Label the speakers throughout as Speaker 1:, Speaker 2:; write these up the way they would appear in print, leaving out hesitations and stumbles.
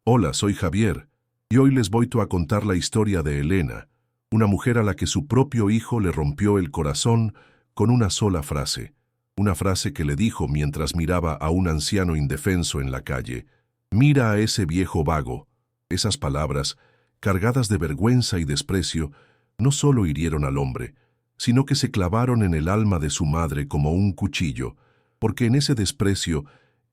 Speaker 1: Hola, soy Javier, y hoy les voy a contar la historia de Elena, una mujer a la que su propio hijo le rompió el corazón con una sola frase, una frase que le dijo mientras miraba a un anciano indefenso en la calle. Mira a ese viejo vago. Esas palabras, cargadas de vergüenza y desprecio, no solo hirieron al hombre, sino que se clavaron en el alma de su madre como un cuchillo, porque en ese desprecio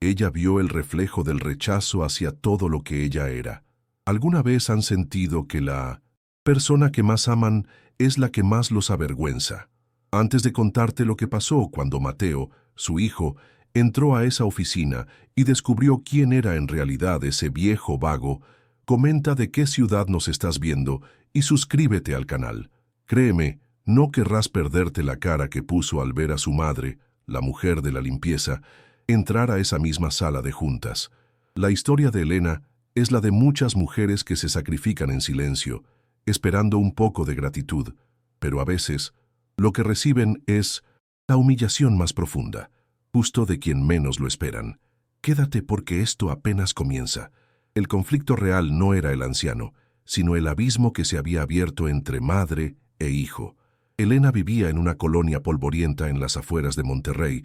Speaker 1: ella vio el reflejo del rechazo hacia todo lo que ella era. ¿Alguna vez han sentido que la persona que más aman es la que más los avergüenza? Antes de contarte lo que pasó cuando Mateo, su hijo, entró a esa oficina y descubrió quién era en realidad ese viejo vago, comenta de qué ciudad nos estás viendo y suscríbete al canal. Créeme, no querrás perderte la cara que puso al ver a su madre, la mujer de la limpieza, entrar a esa misma sala de juntas. La historia de Elena es la de muchas mujeres que se sacrifican en silencio, esperando un poco de gratitud, pero a veces lo que reciben es la humillación más profunda, justo de quien menos lo esperan. Quédate porque esto apenas comienza. El conflicto real no era el anciano, sino el abismo que se había abierto entre madre e hijo. Elena vivía en una colonia polvorienta en las afueras de Monterrey,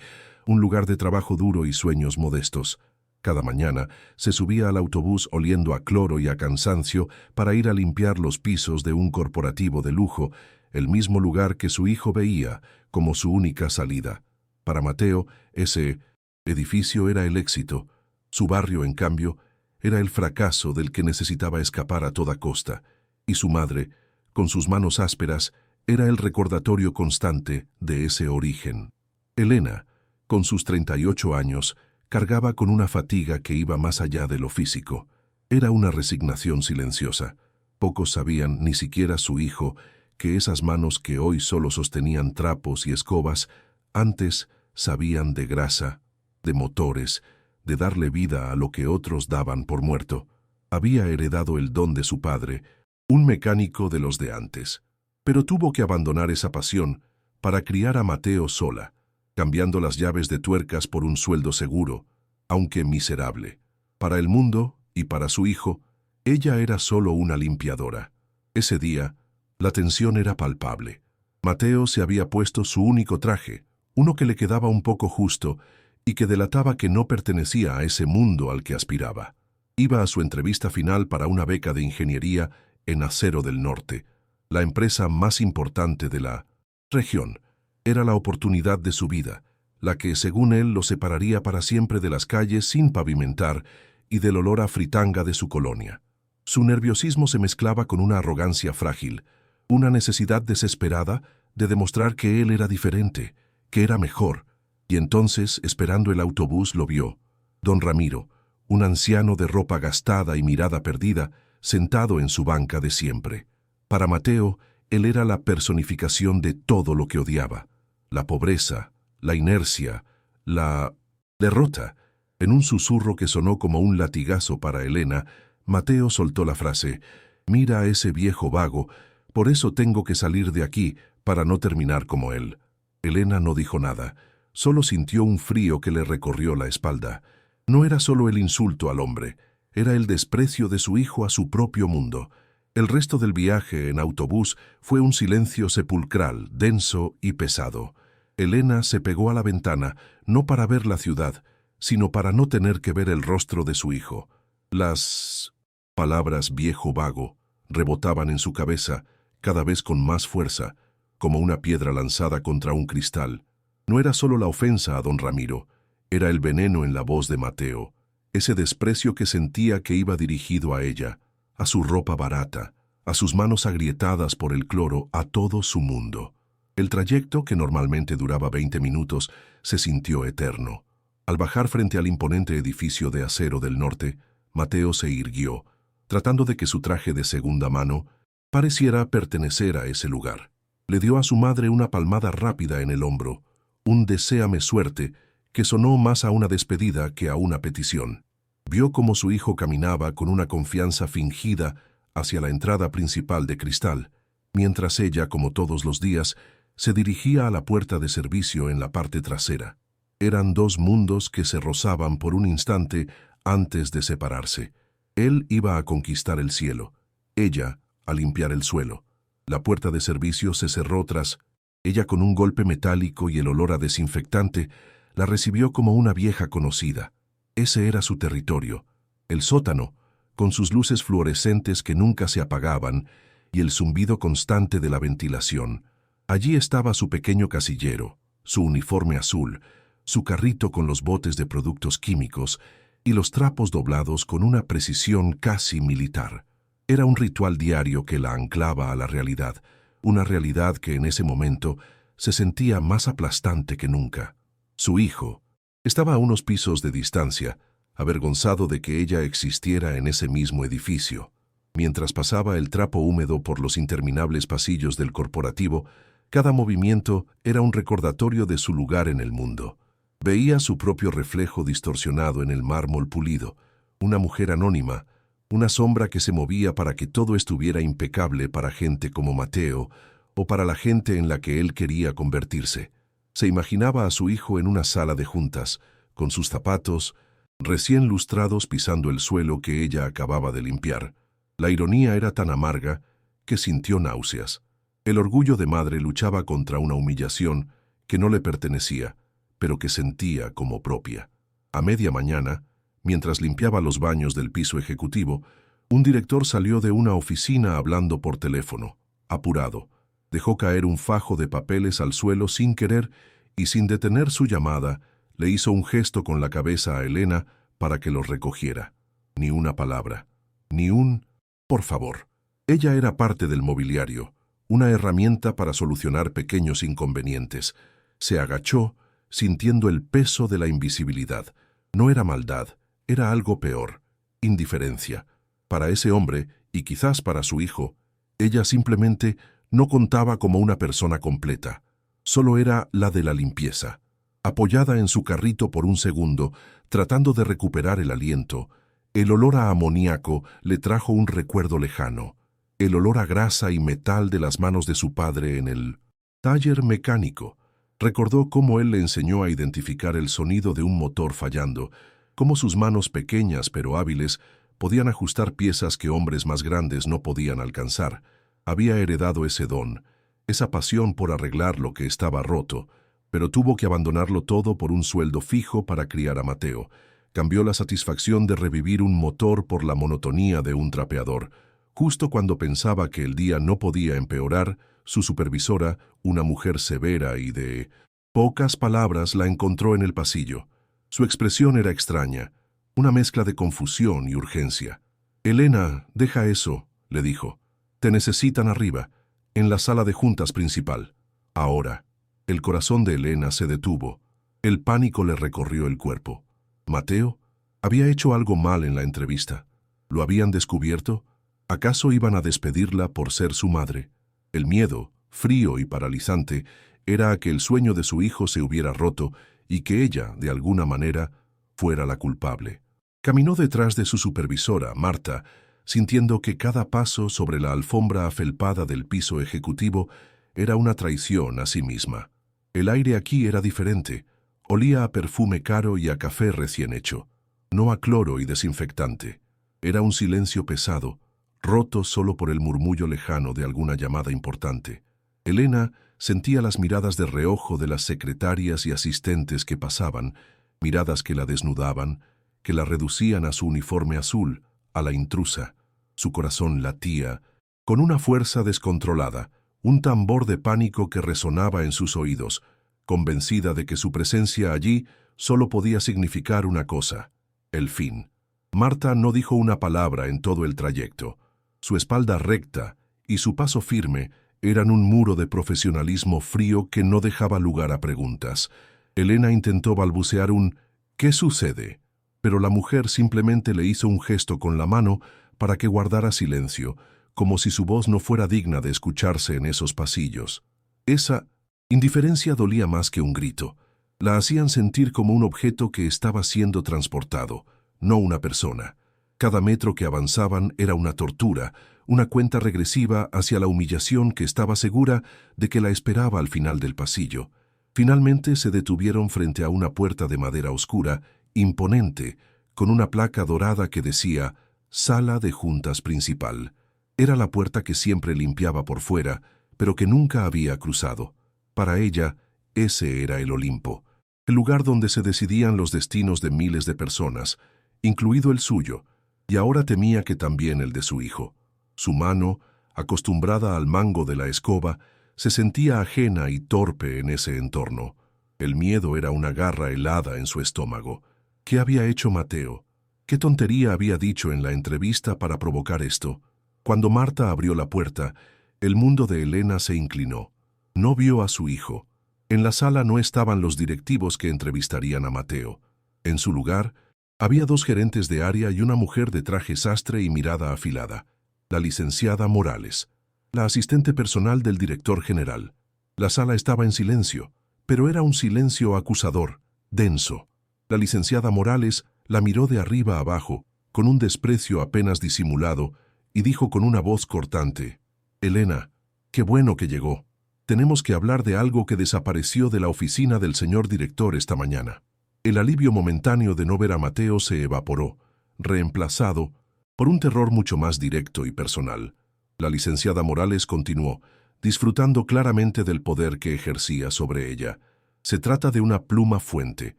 Speaker 1: un lugar de trabajo duro y sueños modestos. Cada mañana se subía al autobús oliendo a cloro y a cansancio para ir a limpiar los pisos de un corporativo de lujo, el mismo lugar que su hijo veía como su única salida. Para Mateo, ese edificio era el éxito. Su barrio, en cambio, era el fracaso del que necesitaba escapar a toda costa. Y su madre, con sus manos ásperas, era el recordatorio constante de ese origen. Elena, con sus 38 años, cargaba con una fatiga que iba más allá de lo físico. Era una resignación silenciosa. Pocos sabían, ni siquiera su hijo, que esas manos que hoy solo sostenían trapos y escobas, antes sabían de grasa, de motores, de darle vida a lo que otros daban por muerto. Había heredado el don de su padre, un mecánico de los de antes. Pero tuvo que abandonar esa pasión para criar a Mateo sola, cambiando las llaves de tuercas por un sueldo seguro, aunque miserable. Para el mundo y para su hijo, ella era solo una limpiadora. Ese día, la tensión era palpable. Mateo se había puesto su único traje, uno que le quedaba un poco justo y que delataba que no pertenecía a ese mundo al que aspiraba. Iba a su entrevista final para una beca de ingeniería en Acero del Norte, la empresa más importante de la región. Era la oportunidad de su vida, la que, según él, lo separaría para siempre de las calles sin pavimentar y del olor a fritanga de su colonia. Su nerviosismo se mezclaba con una arrogancia frágil, una necesidad desesperada de demostrar que él era diferente, que era mejor. Y entonces, esperando el autobús, lo vio. Don Ramiro, un anciano de ropa gastada y mirada perdida, sentado en su banca de siempre. Para Mateo, él era la personificación de todo lo que odiaba. La pobreza, la inercia, la derrota. En un susurro que sonó como un latigazo para Elena, Mateo soltó la frase: «Mira a ese viejo vago, por eso tengo que salir de aquí, para no terminar como él». Elena no dijo nada, solo sintió un frío que le recorrió la espalda. No era solo el insulto al hombre, era el desprecio de su hijo a su propio mundo. El resto del viaje en autobús fue un silencio sepulcral, denso y pesado. Elena se pegó a la ventana, no para ver la ciudad, sino para no tener que ver el rostro de su hijo. Las palabras «viejo vago» rebotaban en su cabeza, cada vez con más fuerza, como una piedra lanzada contra un cristal. No era solo la ofensa a don Ramiro, era el veneno en la voz de Mateo, ese desprecio que sentía que iba dirigido a ella, a su ropa barata, a sus manos agrietadas por el cloro, a todo su mundo. El trayecto, que normalmente duraba 20 minutos, se sintió eterno. Al bajar frente al imponente edificio de Acero del Norte, Mateo se irguió, tratando de que su traje de segunda mano pareciera pertenecer a ese lugar. Le dio a su madre una palmada rápida en el hombro, un «deséame suerte» que sonó más a una despedida que a una petición. Vio cómo su hijo caminaba con una confianza fingida hacia la entrada principal de cristal, mientras ella, como todos los días, se dirigía a la puerta de servicio en la parte trasera. Eran dos mundos que se rozaban por un instante antes de separarse. Él iba a conquistar el cielo, ella a limpiar el suelo. La puerta de servicio se cerró tras ella con un golpe metálico y el olor a desinfectante la recibió como una vieja conocida. Ese era su territorio, el sótano, con sus luces fluorescentes que nunca se apagaban y el zumbido constante de la ventilación. Allí estaba su pequeño casillero, su uniforme azul, su carrito con los botes de productos químicos y los trapos doblados con una precisión casi militar. Era un ritual diario que la anclaba a la realidad, una realidad que en ese momento se sentía más aplastante que nunca. Su hijo estaba a unos pisos de distancia, avergonzado de que ella existiera en ese mismo edificio. Mientras pasaba el trapo húmedo por los interminables pasillos del corporativo, cada movimiento era un recordatorio de su lugar en el mundo. Veía su propio reflejo distorsionado en el mármol pulido, una mujer anónima, una sombra que se movía para que todo estuviera impecable para gente como Mateo o para la gente en la que él quería convertirse. Se imaginaba a su hijo en una sala de juntas, con sus zapatos recién lustrados pisando el suelo que ella acababa de limpiar. La ironía era tan amarga que sintió náuseas. El orgullo de madre luchaba contra una humillación que no le pertenecía, pero que sentía como propia. A media mañana, mientras limpiaba los baños del piso ejecutivo, un director salió de una oficina hablando por teléfono, apurado. Dejó caer un fajo de papeles al suelo sin querer y sin detener su llamada, le hizo un gesto con la cabeza a Elena para que los recogiera. Ni una palabra, ni un «por favor». Ella era parte del mobiliario, una herramienta para solucionar pequeños inconvenientes. Se agachó, sintiendo el peso de la invisibilidad. No era maldad, era algo peor, indiferencia. Para ese hombre, y quizás para su hijo, ella simplemente no contaba como una persona completa. Solo era la de la limpieza. Apoyada en su carrito por un segundo, tratando de recuperar el aliento, el olor a amoníaco le trajo un recuerdo lejano. El olor a grasa y metal de las manos de su padre en el taller mecánico. Recordó cómo él le enseñó a identificar el sonido de un motor fallando, cómo sus manos pequeñas pero hábiles podían ajustar piezas que hombres más grandes no podían alcanzar. Había heredado ese don, esa pasión por arreglar lo que estaba roto, pero tuvo que abandonarlo todo por un sueldo fijo para criar a Mateo. Cambió la satisfacción de revivir un motor por la monotonía de un trapeador. Justo cuando pensaba que el día no podía empeorar, su supervisora, una mujer severa y de pocas palabras, la encontró en el pasillo. Su expresión era extraña, una mezcla de confusión y urgencia. «Elena, deja eso», le dijo. «Te necesitan arriba, en la sala de juntas principal. Ahora». El corazón de Elena se detuvo. El pánico le recorrió el cuerpo. ¿Mateo? ¿Había hecho algo mal en la entrevista? ¿Lo habían descubierto? ¿Acaso iban a despedirla por ser su madre? El miedo, frío y paralizante, era a que el sueño de su hijo se hubiera roto y que ella, de alguna manera, fuera la culpable. Caminó detrás de su supervisora, Marta, sintiendo que cada paso sobre la alfombra afelpada del piso ejecutivo era una traición a sí misma. El aire aquí era diferente. Olía a perfume caro y a café recién hecho, no a cloro y desinfectante. Era un silencio pesado, roto solo por el murmullo lejano de alguna llamada importante. Elena sentía las miradas de reojo de las secretarias y asistentes que pasaban, miradas que la desnudaban, que la reducían a su uniforme azul, a la intrusa. Su corazón latía con una fuerza descontrolada, un tambor de pánico que resonaba en sus oídos, convencida de que su presencia allí solo podía significar una cosa: el fin. Marta no dijo una palabra en todo el trayecto. Su espalda recta y su paso firme eran un muro de profesionalismo frío que no dejaba lugar a preguntas. Elena intentó balbucear un «¿Qué sucede?», pero la mujer simplemente le hizo un gesto con la mano para que guardara silencio, como si su voz no fuera digna de escucharse en esos pasillos. Esa indiferencia dolía más que un grito. La hacían sentir como un objeto que estaba siendo transportado, no una persona. Cada metro que avanzaban era una tortura, una cuenta regresiva hacia la humillación que estaba segura de que la esperaba al final del pasillo. Finalmente se detuvieron frente a una puerta de madera oscura, imponente, con una placa dorada que decía Sala de juntas principal. Era la puerta que siempre limpiaba por fuera, pero que nunca había cruzado. Para ella, ese era el Olimpo, el lugar donde se decidían los destinos de miles de personas, incluido el suyo, y ahora temía que también el de su hijo. Su mano, acostumbrada al mango de la escoba, se sentía ajena y torpe en ese entorno. El miedo era una garra helada en su estómago. ¿Qué había hecho Mateo? ¿Qué tontería había dicho en la entrevista para provocar esto? Cuando Marta abrió la puerta, el mundo de Elena se inclinó. No vio a su hijo. En la sala no estaban los directivos que entrevistarían a Mateo. En su lugar, había 2 gerentes de área y una mujer de traje sastre y mirada afilada. La licenciada Morales, la asistente personal del director general. La sala estaba en silencio, pero era un silencio acusador, denso. La licenciada Morales la miró de arriba abajo, con un desprecio apenas disimulado, y dijo con una voz cortante: «Elena, qué bueno que llegó. Tenemos que hablar de algo que desapareció de la oficina del señor director esta mañana». El alivio momentáneo de no ver a Mateo se evaporó, reemplazado por un terror mucho más directo y personal. La licenciada Morales continuó, disfrutando claramente del poder que ejercía sobre ella. Se trata de una pluma fuente,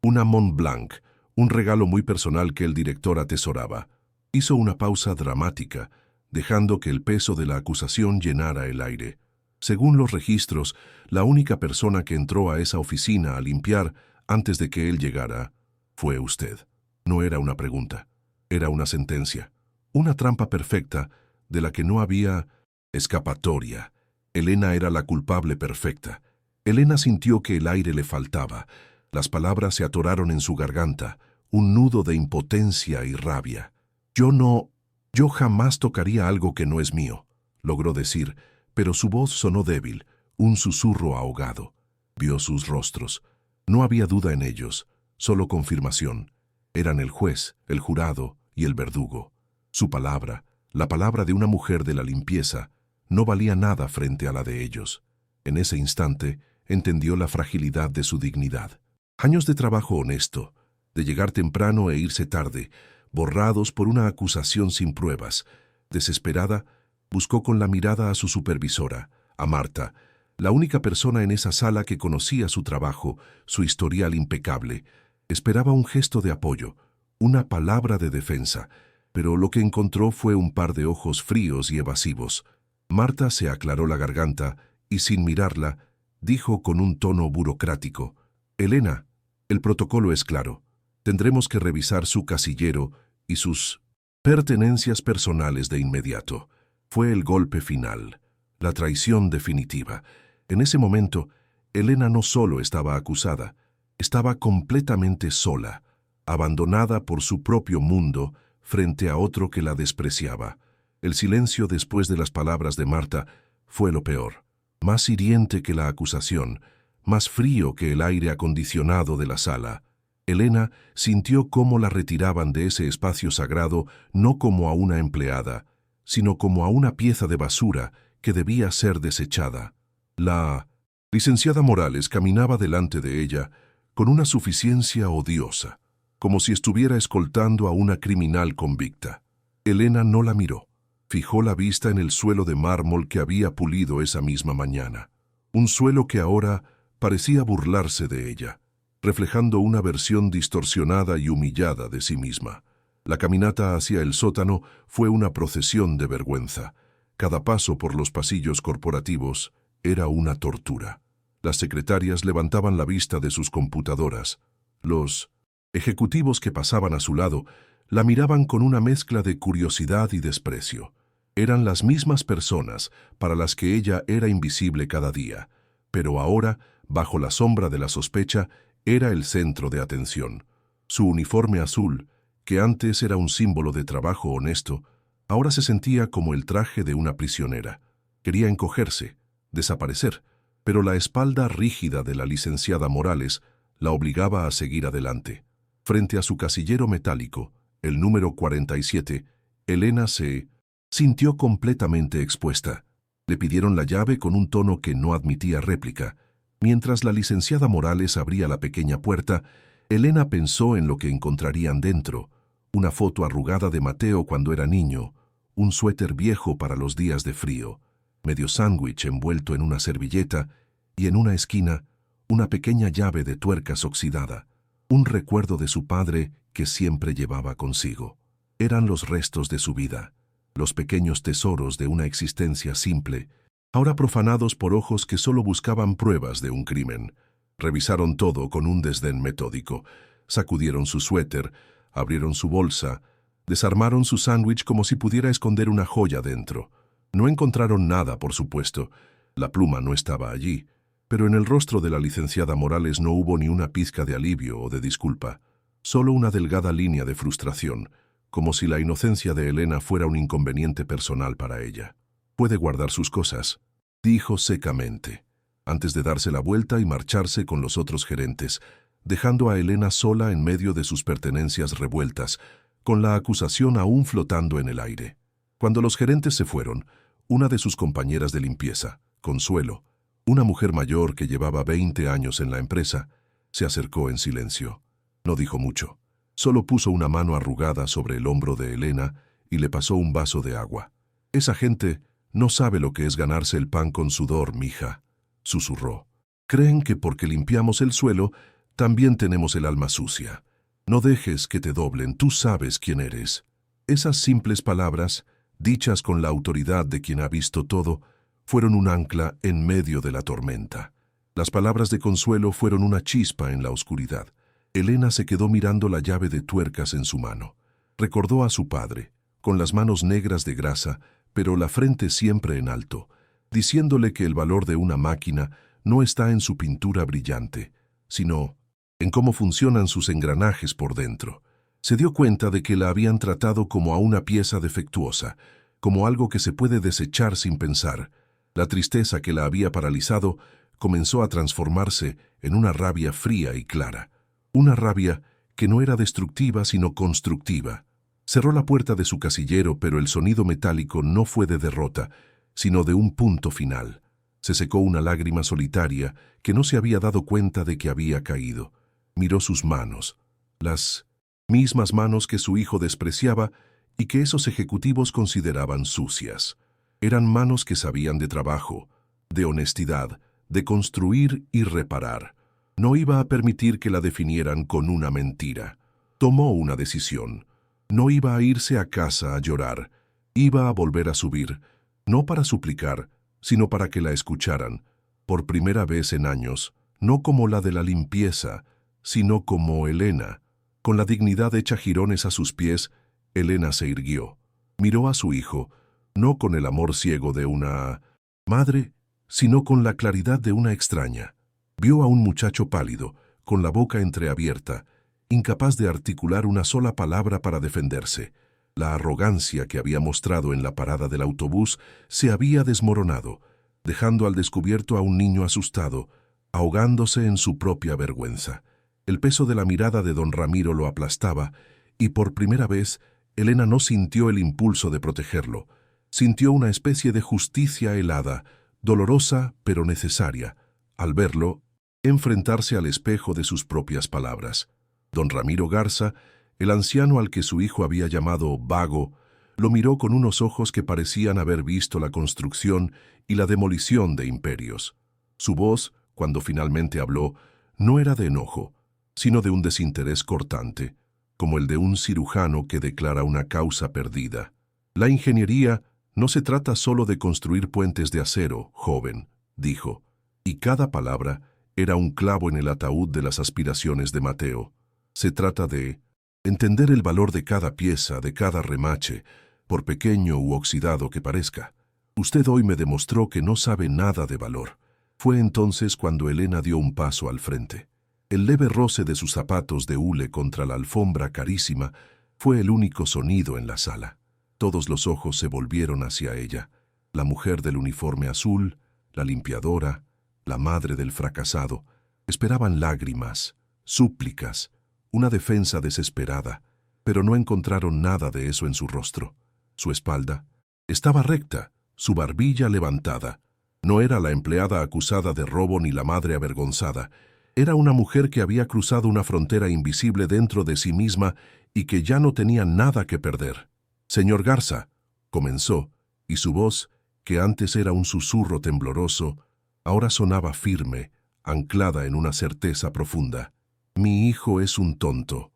Speaker 1: una Mont Blanc, un regalo muy personal que el director atesoraba. Hizo una pausa dramática, dejando que el peso de la acusación llenara el aire. Según los registros, la única persona que entró a esa oficina a limpiar antes de que él llegara fue usted. No era una pregunta, era una sentencia, una trampa perfecta de la que no había escapatoria. Elena era la culpable perfecta. Elena sintió que el aire le faltaba. Las palabras se atoraron en su garganta, un nudo de impotencia y rabia. Yo jamás tocaría algo que no es mío, logró decir, pero su voz sonó débil, un susurro ahogado. Vio sus rostros. No había duda en ellos, solo confirmación. Eran el juez, el jurado y el verdugo. Su palabra, la palabra de una mujer de la limpieza, no valía nada frente a la de ellos. En ese instante, entendió la fragilidad de su dignidad. Años de trabajo honesto, de llegar temprano e irse tarde, borrados por una acusación sin pruebas. Desesperada, buscó con la mirada a su supervisora, a Marta, la única persona en esa sala que conocía su trabajo, su historial impecable. Esperaba un gesto de apoyo, una palabra de defensa, pero lo que encontró fue un par de ojos fríos y evasivos. Marta se aclaró la garganta y, sin mirarla, dijo con un tono burocrático: «Elena, el protocolo es claro. Tendremos que revisar su casillero y sus pertenencias personales de inmediato». Fue el golpe final, la traición definitiva. En ese momento, Elena no solo estaba acusada, estaba completamente sola, abandonada por su propio mundo frente a otro que la despreciaba. El silencio después de las palabras de Marta fue lo peor, más hiriente que la acusación, más frío que el aire acondicionado de la sala. Elena sintió cómo la retiraban de ese espacio sagrado no como a una empleada, sino como a una pieza de basura que debía ser desechada. La licenciada Morales caminaba delante de ella con una suficiencia odiosa, como si estuviera escoltando a una criminal convicta. Elena no la miró. Fijó la vista en el suelo de mármol que había pulido esa misma mañana, un suelo que ahora parecía burlarse de ella, reflejando una versión distorsionada y humillada de sí misma. La caminata hacia el sótano fue una procesión de vergüenza. Cada paso por los pasillos corporativos era una tortura. Las secretarias levantaban la vista de sus computadoras. Los ejecutivos que pasaban a su lado la miraban con una mezcla de curiosidad y desprecio. Eran las mismas personas para las que ella era invisible cada día, pero ahora, bajo la sombra de la sospecha, era el centro de atención. Su uniforme azul, que antes era un símbolo de trabajo honesto, ahora se sentía como el traje de una prisionera. Quería encogerse, desaparecer, pero la espalda rígida de la licenciada Morales la obligaba a seguir adelante. Frente a su casillero metálico, el número 47, Elena se sintió completamente expuesta. Le pidieron la llave con un tono que no admitía réplica. Mientras la licenciada Morales abría la pequeña puerta, Elena pensó en lo que encontrarían dentro: una foto arrugada de Mateo cuando era niño, un suéter viejo para los días de frío, medio sándwich envuelto en una servilleta y en una esquina una pequeña llave de tuercas oxidada, un recuerdo de su padre que siempre llevaba consigo. Eran los restos de su vida, los pequeños tesoros de una existencia simple, ahora profanados por ojos que solo buscaban pruebas de un crimen. Revisaron todo con un desdén metódico, sacudieron su suéter, abrieron su bolsa, desarmaron su sándwich como si pudiera esconder una joya dentro. No encontraron nada, por supuesto. La pluma no estaba allí, pero en el rostro de la licenciada Morales no hubo ni una pizca de alivio o de disculpa, solo una delgada línea de frustración, como si la inocencia de Elena fuera un inconveniente personal para ella. «Puede guardar sus cosas», dijo secamente, antes de darse la vuelta y marcharse con los otros gerentes, dejando a Elena sola en medio de sus pertenencias revueltas, con la acusación aún flotando en el aire. Cuando los gerentes se fueron, una de sus compañeras de limpieza, Consuelo, una mujer mayor que llevaba 20 años en la empresa, se acercó en silencio. No dijo mucho. Solo puso una mano arrugada sobre el hombro de Elena y le pasó un vaso de agua. «Esa gente no sabe lo que es ganarse el pan con sudor, mija», susurró. «Creen que porque limpiamos el suelo, también tenemos el alma sucia. No dejes que te doblen, tú sabes quién eres». Esas simples palabras, dichas con la autoridad de quien ha visto todo, fueron un ancla en medio de la tormenta. Las palabras de Consuelo fueron una chispa en la oscuridad. Elena se quedó mirando la llave de tuercas en su mano. Recordó a su padre, con las manos negras de grasa, pero la frente siempre en alto, diciéndole que el valor de una máquina no está en su pintura brillante, sino en cómo funcionan sus engranajes por dentro. Se dio cuenta de que la habían tratado como a una pieza defectuosa, como algo que se puede desechar sin pensar. La tristeza que la había paralizado comenzó a transformarse en una rabia fría y clara. Una rabia que no era destructiva sino constructiva. Cerró la puerta de su casillero, pero el sonido metálico no fue de derrota, sino de un punto final. Se secó una lágrima solitaria que no se había dado cuenta de que había caído. Miró sus manos, las mismas manos que su hijo despreciaba y que esos ejecutivos consideraban sucias. Eran manos que sabían de trabajo, de honestidad, de construir y reparar. No iba a permitir que la definieran con una mentira. Tomó una decisión. No iba a irse a casa a llorar. Iba a volver a subir, no para suplicar, sino para que la escucharan, por primera vez en años, no como la de la limpieza, sino como Elena. Con la dignidad hecha jirones a sus pies, Elena se irguió. Miró a su hijo, no con el amor ciego de una madre, sino con la claridad de una extraña. Vio a un muchacho pálido, con la boca entreabierta, incapaz de articular una sola palabra para defenderse. La arrogancia que había mostrado en la parada del autobús se había desmoronado, dejando al descubierto a un niño asustado, ahogándose en su propia vergüenza. El peso de la mirada de don Ramiro lo aplastaba, y por primera vez Elena no sintió el impulso de protegerlo. Sintió una especie de justicia helada, dolorosa pero necesaria, al verlo enfrentarse al espejo de sus propias palabras. Don Ramiro Garza, el anciano al que su hijo había llamado vago, lo miró con unos ojos que parecían haber visto la construcción y la demolición de imperios. Su voz, cuando finalmente habló, no era de enojo, sino de un desinterés cortante, como el de un cirujano que declara una causa perdida. La ingeniería no se trata solo de construir puentes de acero, joven, dijo, y cada palabra era un clavo en el ataúd de las aspiraciones de Mateo. Se trata de entender el valor de cada pieza, de cada remache, por pequeño u oxidado que parezca. Usted hoy me demostró que no sabe nada de valor. Fue entonces cuando Elena dio un paso al frente. El leve roce de sus zapatos de hule contra la alfombra carísima fue el único sonido en la sala. Todos los ojos se volvieron hacia ella. La mujer del uniforme azul, la limpiadora, la madre del fracasado, esperaban lágrimas, súplicas, una defensa desesperada, pero no encontraron nada de eso en su rostro. Su espalda estaba recta, su barbilla levantada. No era la empleada acusada de robo ni la madre avergonzada. Era una mujer que había cruzado una frontera invisible dentro de sí misma y que ya no tenía nada que perder. «Señor Garza», comenzó, y su voz, que antes era un susurro tembloroso, ahora sonaba firme, anclada en una certeza profunda. «Mi hijo es un tonto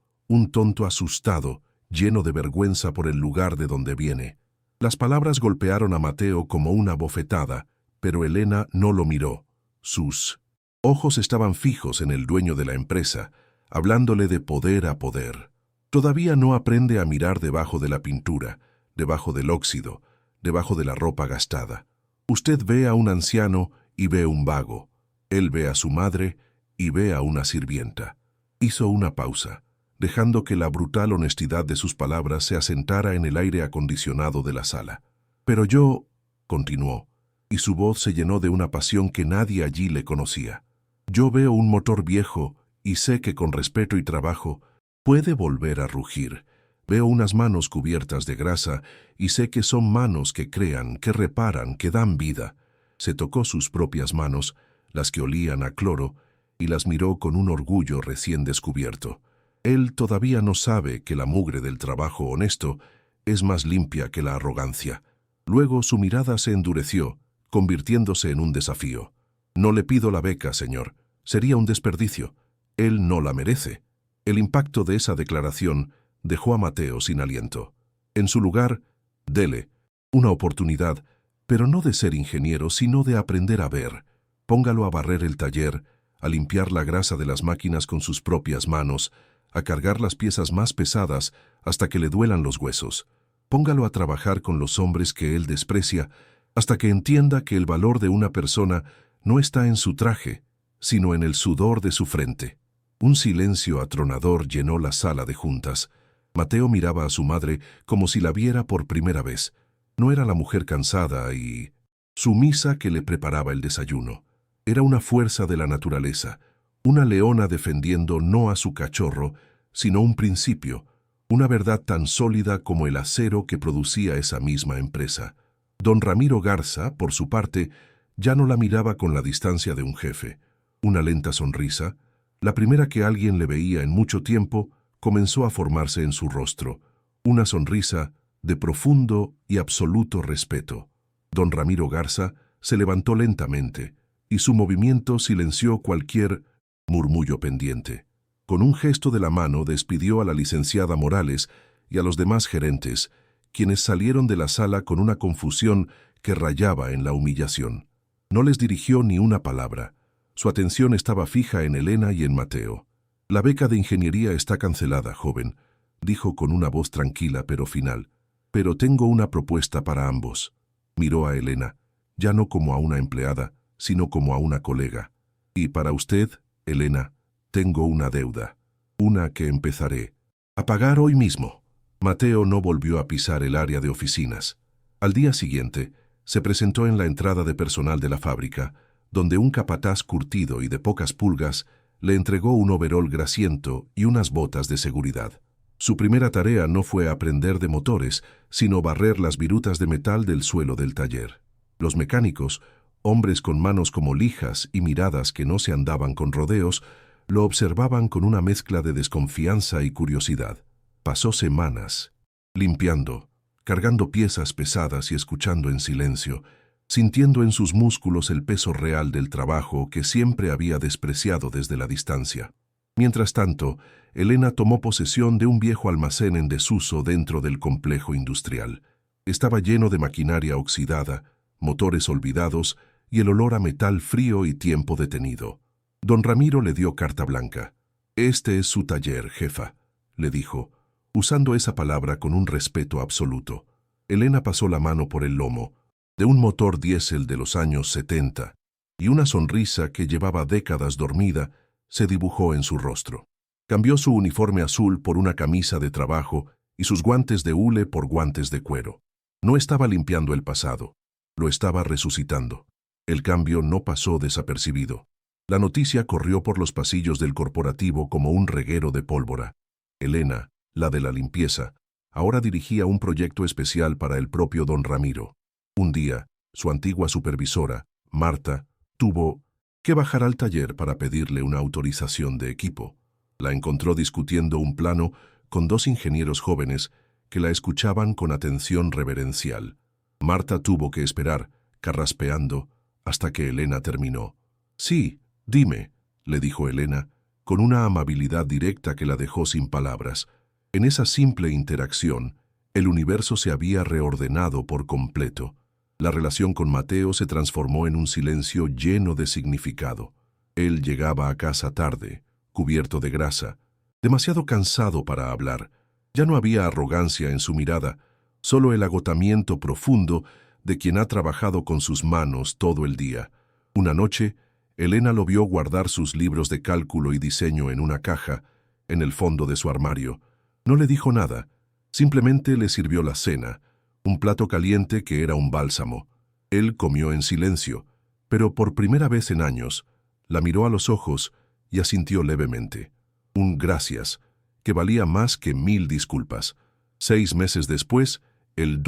Speaker 1: asustado, lleno de vergüenza por el lugar de donde viene». Las palabras golpearon a Mateo como una bofetada, pero Elena no lo miró. Sus ojos estaban fijos en el dueño de la empresa, hablándole de poder a poder. Todavía no aprende a mirar debajo de la pintura, debajo del óxido, debajo de la ropa gastada. Usted ve a un anciano y ve un vago. Él ve a su madre y ve a una sirvienta. Hizo una pausa, dejando que la brutal honestidad de sus palabras se asentara en el aire acondicionado de la sala. «Pero yo», continuó, y su voz se llenó de una pasión que nadie allí le conocía. «Yo veo un motor viejo y sé que con respeto y trabajo puede volver a rugir. Veo unas manos cubiertas de grasa y sé que son manos que crean, que reparan, que dan vida». Se tocó sus propias manos, las que olían a cloro, y las miró con un orgullo recién descubierto. Él todavía no sabe que la mugre del trabajo honesto es más limpia que la arrogancia. Luego su mirada se endureció, convirtiéndose en un desafío. «No le pido la beca, señor. Sería un desperdicio. Él no la merece». El impacto de esa declaración dejó a Mateo sin aliento. En su lugar, dele una oportunidad, pero no de ser ingeniero, sino de aprender a ver. Póngalo a barrer el taller, a limpiar la grasa de las máquinas con sus propias manos, a cargar las piezas más pesadas hasta que le duelan los huesos. Póngalo a trabajar con los hombres que él desprecia, hasta que entienda que el valor de una persona no está en su traje, sino en el sudor de su frente. Un silencio atronador llenó la sala de juntas. Mateo miraba a su madre como si la viera por primera vez. No era la mujer cansada y sumisa que le preparaba el desayuno. Era una fuerza de la naturaleza, una leona defendiendo no a su cachorro, sino un principio, una verdad tan sólida como el acero que producía esa misma empresa. Don Ramiro Garza, por su parte, ya no la miraba con la distancia de un jefe. Una lenta sonrisa, la primera que alguien le veía en mucho tiempo, comenzó a formarse en su rostro. Una sonrisa de profundo y absoluto respeto. Don Ramiro Garza se levantó lentamente, y su movimiento silenció cualquier murmullo pendiente. Con un gesto de la mano despidió a la licenciada Morales y a los demás gerentes, quienes salieron de la sala con una confusión que rayaba en la humillación. No les dirigió ni una palabra. Su atención estaba fija en Elena y en Mateo. «La beca de ingeniería está cancelada, joven», dijo con una voz tranquila pero final. «Pero tengo una propuesta para ambos». Miró a Elena, ya no como a una empleada, sino como a una colega. «Y para usted, Elena, tengo una deuda, una que empezaré a pagar hoy mismo». Mateo no volvió a pisar el área de oficinas. Al día siguiente, se presentó en la entrada de personal de la fábrica, donde un capataz curtido y de pocas pulgas le entregó un overol grasiento y unas botas de seguridad. Su primera tarea no fue aprender de motores, sino barrer las virutas de metal del suelo del taller. Los mecánicos, hombres con manos como lijas y miradas que no se andaban con rodeos, lo observaban con una mezcla de desconfianza y curiosidad. Pasó semanas, limpiando, cargando piezas pesadas y escuchando en silencio, sintiendo en sus músculos el peso real del trabajo que siempre había despreciado desde la distancia. Mientras tanto, Elena tomó posesión de un viejo almacén en desuso dentro del complejo industrial. Estaba lleno de maquinaria oxidada, motores olvidados y el olor a metal frío y tiempo detenido. Don Ramiro le dio carta blanca. «Este es su taller, jefa», le dijo, usando esa palabra con un respeto absoluto. Elena pasó la mano por el lomo, de un motor diésel de los años 70, y una sonrisa que llevaba décadas dormida se dibujó en su rostro. Cambió su uniforme azul por una camisa de trabajo y sus guantes de hule por guantes de cuero. No estaba limpiando el pasado, lo estaba resucitando. El cambio no pasó desapercibido. La noticia corrió por los pasillos del corporativo como un reguero de pólvora. Elena, la de la limpieza, ahora dirigía un proyecto especial para el propio don Ramiro. Un día, su antigua supervisora, Marta, tuvo que bajar al taller para pedirle una autorización de equipo. La encontró discutiendo un plano con 2 ingenieros jóvenes que la escuchaban con atención reverencial. Marta tuvo que esperar, carraspeando, hasta que Elena terminó. «Sí, dime», le dijo Elena, con una amabilidad directa que la dejó sin palabras. En esa simple interacción, el universo se había reordenado por completo. La relación con Mateo se transformó en un silencio lleno de significado. Él llegaba a casa tarde, cubierto de grasa, demasiado cansado para hablar. Ya no había arrogancia en su mirada, solo el agotamiento profundo de quien ha trabajado con sus manos todo el día. Una noche, Elena lo vio guardar sus libros de cálculo y diseño en una caja, en el fondo de su armario. No le dijo nada, simplemente le sirvió la cena, un plato caliente que era un bálsamo. Él comió en silencio, pero por primera vez en años, la miró a los ojos y asintió levemente. Un gracias, que valía más que 1000 disculpas. 6 meses después, el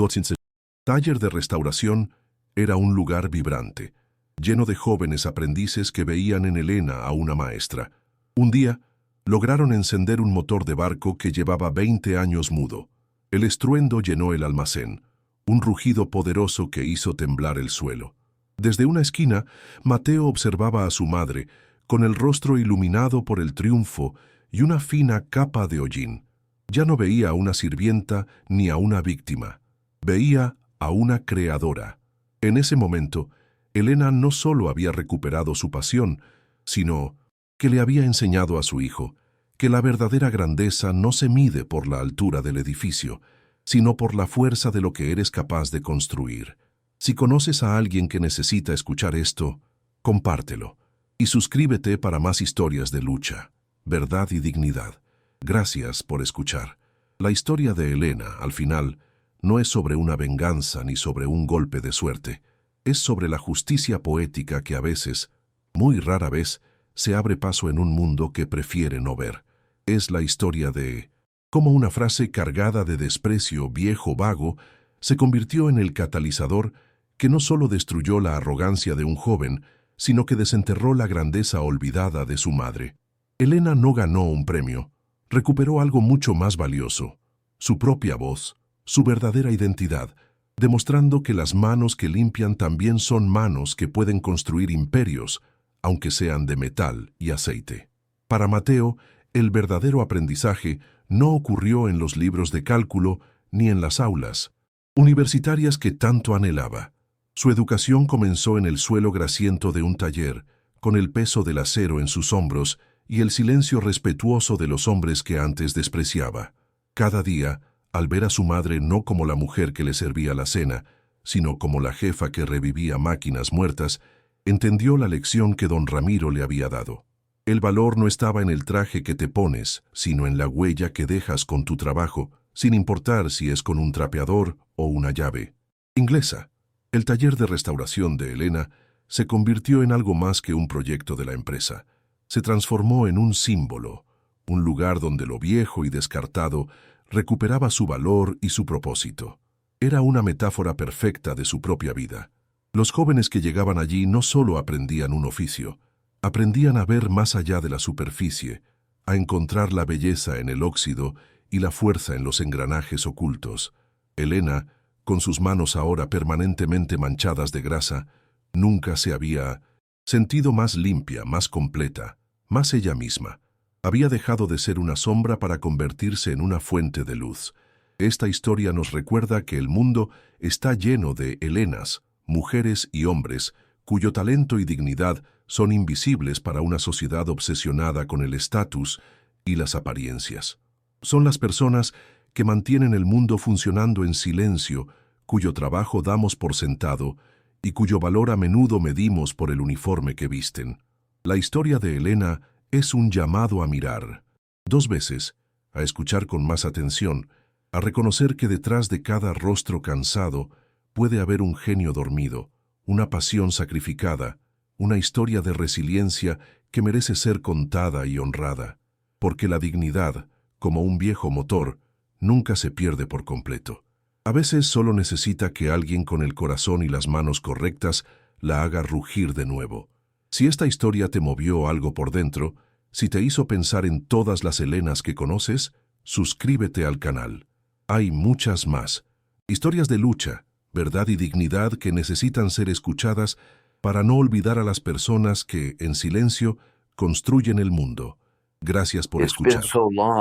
Speaker 1: taller de restauración era un lugar vibrante, lleno de jóvenes aprendices que veían en Elena a una maestra. Un día, lograron encender un motor de barco que llevaba 20 años mudo. El estruendo llenó el almacén, un rugido poderoso que hizo temblar el suelo. Desde una esquina, Mateo observaba a su madre, con el rostro iluminado por el triunfo y una fina capa de hollín. Ya no veía a una sirvienta ni a una víctima. Veía a una creadora. En ese momento, Elena no solo había recuperado su pasión, sino que le había enseñado a su hijo que la verdadera grandeza no se mide por la altura del edificio, sino por la fuerza de lo que eres capaz de construir. Si conoces a alguien que necesita escuchar esto, compártelo y suscríbete para más historias de lucha, verdad y dignidad. Gracias por escuchar. La historia de Elena, al final, no es sobre una venganza ni sobre un golpe de suerte. Es sobre la justicia poética que a veces, muy rara vez, se abre paso en un mundo que prefiere no ver. Es la historia de cómo una frase cargada de desprecio viejo vago se convirtió en el catalizador que no solo destruyó la arrogancia de un joven, sino que desenterró la grandeza olvidada de su madre. Elena no ganó un premio, recuperó algo mucho más valioso, su propia voz, su verdadera identidad, demostrando que las manos que limpian también son manos que pueden construir imperios, aunque sean de metal y aceite. Para Mateo, el verdadero aprendizaje no ocurrió en los libros de cálculo ni en las aulas universitarias que tanto anhelaba. Su educación comenzó en el suelo grasiento de un taller, con el peso del acero en sus hombros y el silencio respetuoso de los hombres que antes despreciaba. Cada día, al ver a su madre no como la mujer que le servía la cena, sino como la jefa que revivía máquinas muertas, entendió la lección que don Ramiro le había dado. El valor no estaba en el traje que te pones, sino en la huella que dejas con tu trabajo, sin importar si es con un trapeador o una llave inglesa. El taller de restauración de Elena se convirtió en algo más que un proyecto de la empresa. Se transformó en un símbolo, un lugar donde lo viejo y descartado recuperaba su valor y su propósito. Era una metáfora perfecta de su propia vida. Los jóvenes que llegaban allí no solo aprendían un oficio, aprendían a ver más allá de la superficie, a encontrar la belleza en el óxido y la fuerza en los engranajes ocultos. Elena, con sus manos ahora permanentemente manchadas de grasa, nunca se había sentido más limpia, más completa, más ella misma. Había dejado de ser una sombra para convertirse en una fuente de luz. Esta historia nos recuerda que el mundo está lleno de Elenas, mujeres y hombres, cuyo talento y dignidad son invisibles para una sociedad obsesionada con el estatus y las apariencias. Son las personas que mantienen el mundo funcionando en silencio, cuyo trabajo damos por sentado y cuyo valor a menudo medimos por el uniforme que visten. La historia de Elena es un llamado a mirar 2 veces, a escuchar con más atención, a reconocer que detrás de cada rostro cansado puede haber un genio dormido, una pasión sacrificada, una historia de resiliencia que merece ser contada y honrada, porque la dignidad, como un viejo motor, nunca se pierde por completo. A veces solo necesita que alguien con el corazón y las manos correctas la haga rugir de nuevo. Si esta historia te movió algo por dentro, si te hizo pensar en todas las Elenas que conoces, suscríbete al canal. Hay muchas más. Historias de lucha, verdad y dignidad que necesitan ser escuchadas para no olvidar a las personas que, en silencio, construyen el mundo. Gracias por
Speaker 2: It's been
Speaker 1: escuchar.
Speaker 2: so long.